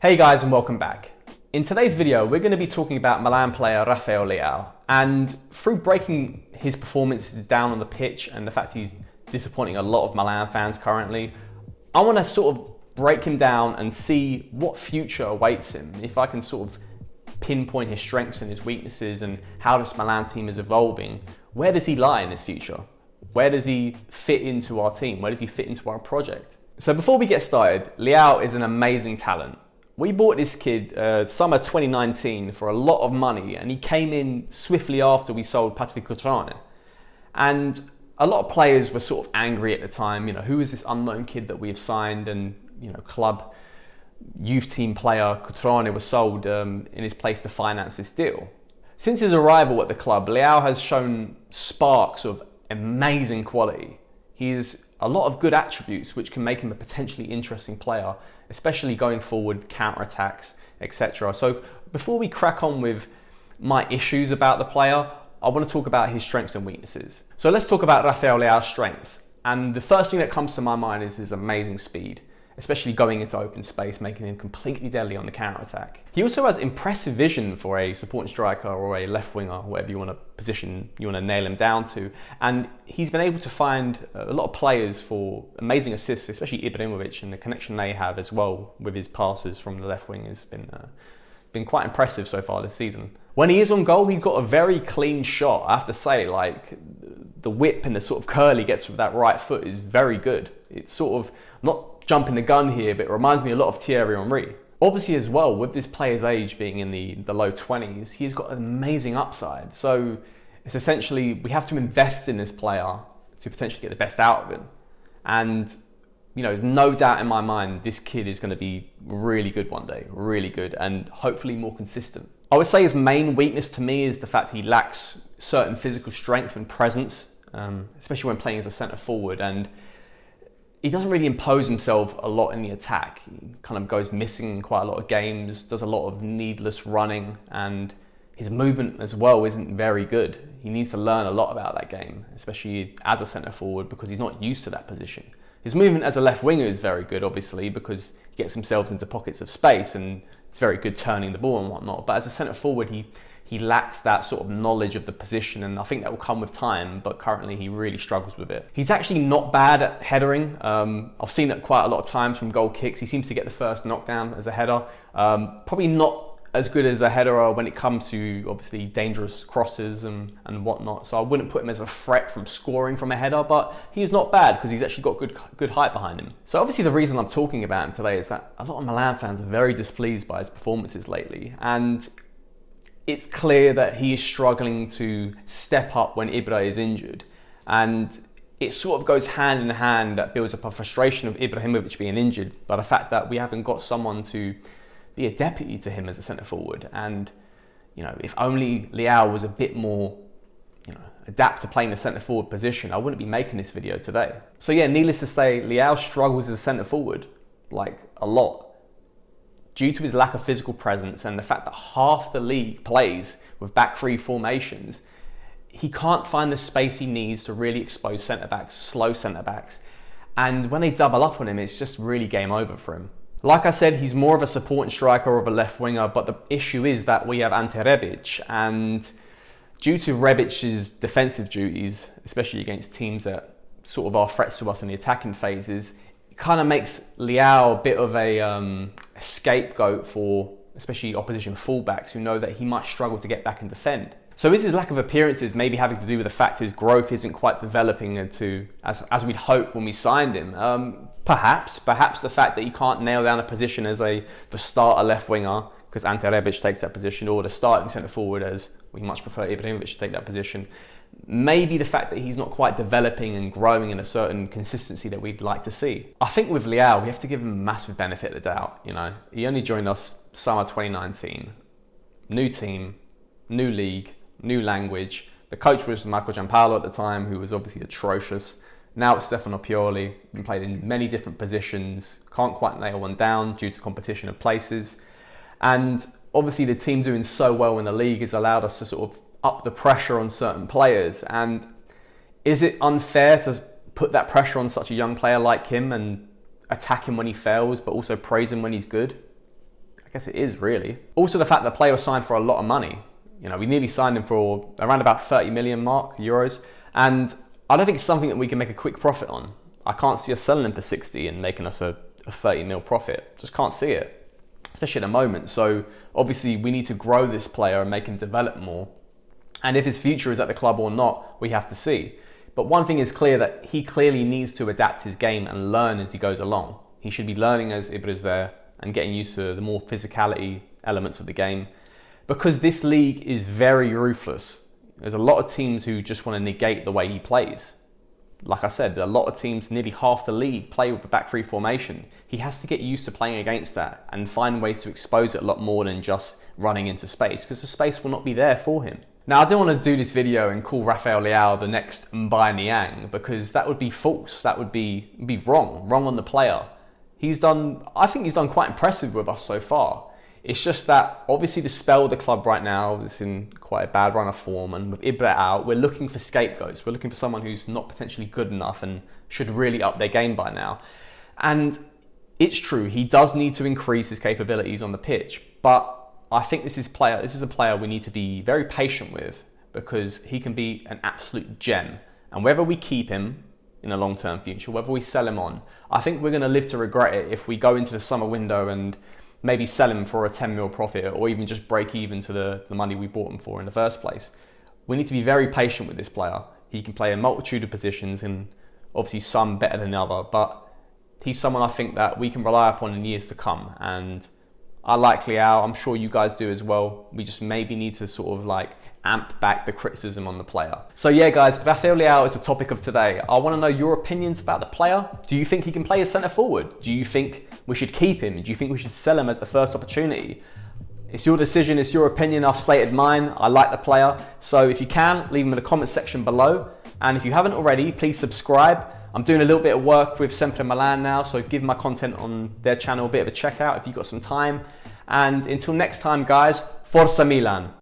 Hey guys, and welcome back. In today's video, we're going to be talking about Milan player Rafael Leao, and through breaking his performances down on the pitch and the fact he's disappointing a lot of Milan fans currently, I want to sort of break him down and see what future awaits him. If I can sort of pinpoint his strengths and his weaknesses and how this Milan team is evolving, where does he lie in his future? Where does he fit into our team? Where does he fit into our project? So before we get started, Leao is an amazing talent. We bought this kid summer 2019 for a lot of money, and he came in swiftly after we sold Patrick Cutrone. And a lot of players were sort of angry at the time, who is this unknown kid that we've signed? And, club youth team player Cutrone was sold in his place to finance this deal. Since his arrival at the club, Leao has shown sparks of amazing quality. He has a lot of good attributes which can make him a potentially interesting player, especially going forward, counter-attacks, etc. So before we crack on with my issues about the player, I want to talk about his strengths and weaknesses. So let's talk about Rafael Leao's strengths. And the first thing that comes to my mind is his amazing speed, especially going into open space, making him completely deadly on the counter-attack. He also has impressive vision for a supporting striker or a left winger, whatever you want to position, you want to nail him down to. And he's been able to find a lot of players for amazing assists, especially Ibrahimovic, and the connection they have as well with his passes from the left wing has been quite impressive so far this season. When he is on goal, he's got a very clean shot. I have to say, like, the whip and the sort of curl he gets with that right foot is very good. It's sort of not jumping the gun here, but it reminds me a lot of Thierry Henry. Obviously as well, with this player's age being in the low 20s, he's got an amazing upside. So it's essentially, we have to invest in this player to potentially get the best out of him. And, there's no doubt in my mind, this kid is going to be really good one day, really good, and hopefully more consistent. I would say his main weakness to me is the fact he lacks certain physical strength and presence, especially when playing as a centre forward. And he doesn't really impose himself a lot in the attack. He kind of goes missing in quite a lot of games, does a lot of needless running, and his movement as well isn't very good. He needs to learn a lot about that game, especially as a centre forward, because he's not used to that position. His movement as a left winger is very good, obviously, because he gets himself into pockets of space and it's very good turning the ball and whatnot. But as a centre forward, he lacks that sort of knowledge of the position, and I think that will come with time, but currently he really struggles with it. He's actually not bad at headering. I've seen it quite a lot of times from goal kicks. He seems to get the first knockdown as a header. Probably not as good as a header when it comes to obviously dangerous crosses and whatnot. So I wouldn't put him as a threat from scoring from a header, but he's not bad because he's actually got good height behind him. So obviously the reason I'm talking about him today is that a lot of Milan fans are very displeased by his performances lately, and it's clear that he is struggling to step up when Ibra is injured. And it sort of goes hand in hand, that builds up a frustration of Ibrahimovic being injured by the fact that we haven't got someone to be a deputy to him as a centre forward. And, if only Leao was a bit more, adapt to playing the centre forward position, I wouldn't be making this video today. So yeah, needless to say, Leao struggles as a centre forward, like a lot, due to his lack of physical presence and the fact that half the league plays with back three formations. He can't find the space he needs to really expose centre-backs, slow centre-backs. And when they double up on him, it's just really game over for him. Like I said, he's more of a supporting striker or of a left winger, but the issue is that we have Ante Rebic, and due to Rebic's defensive duties, especially against teams that sort of are threats to us in the attacking phases, kind of makes Leao a bit of a scapegoat for especially opposition fullbacks who know that he might struggle to get back and defend. So is his lack of appearances maybe having to do with the fact his growth isn't quite developing as we'd hoped when we signed him? Perhaps the fact that he can't nail down a position as the starter left winger, because Ante Rebic takes that position, or the starting centre forward, as we much prefer Ibrahimovic to take that position. Maybe the fact that he's not quite developing and growing in a certain consistency that we'd like to see. I think with Leao, we have to give him a massive benefit of the doubt. He only joined us summer 2019, new team, new league, new language. The coach was Marco Giampaolo at the time, who was obviously atrocious. Now it's Stefano Pioli, been played in many different positions, can't quite nail one down due to competition of places. And obviously the team doing so well in the league has allowed us to sort of up the pressure on certain players. And is it unfair to put that pressure on such a young player like him and attack him when he fails, but also praise him when he's good? I guess it is really. Also the fact that the player was signed for a lot of money. You know, we nearly signed him for around about 30 million mark euros. And I don't think it's something that we can make a quick profit on. I can't see us selling him for 60 and making us a 30 mil profit. Just can't see it, especially at the moment. So obviously we need to grow this player and make him develop more. And if his future is at the club or not, we have to see. But one thing is clear, that he clearly needs to adapt his game and learn as he goes along. He should be learning as Ibra's there and getting used to the more physicality elements of the game, because this league is very ruthless. There's a lot of teams who just want to negate the way he plays. Like I said, a lot of teams, nearly half the league, play with a back three formation. He has to get used to playing against that and find ways to expose it a lot more than just running into space, because the space will not be there for him. Now, I don't want to do this video and call Rafael Leao the next Mbai Niang, because that would be false. That would be wrong on the player. I think he's done quite impressive with us so far. It's just that obviously the spell of the club right now is in quite a bad run of form, and with Ibra out, we're looking for scapegoats. We're looking for someone who's not potentially good enough and should really up their game by now. And it's true, he does need to increase his capabilities on the pitch, but I think this is a player we need to be very patient with, because he can be an absolute gem. And whether we keep him in a long-term future, whether we sell him on, I think we're going to live to regret it if we go into the summer window and maybe sell him for a 10 mil profit, or even just break even to the money we bought him for in the first place. We need to be very patient with this player. He can play a multitude of positions, and obviously some better than other, but he's someone I think that we can rely upon in years to come. And I like Leao, I'm sure you guys do as well. We just maybe need to sort of like amp back the criticism on the player. So yeah guys, Rafael Leao is the topic of today. I want to know your opinions about the player. Do you think he can play as centre forward? Do you think we should keep him? Do you think we should sell him at the first opportunity? It's your decision, it's your opinion. I've stated mine. I like the player. So if you can, leave him in the comment section below. And if you haven't already, please subscribe. I'm doing a little bit of work with AC Milan now, so give my content on their channel a bit of a check out if you've got some time. And until next time guys, Forza Milan.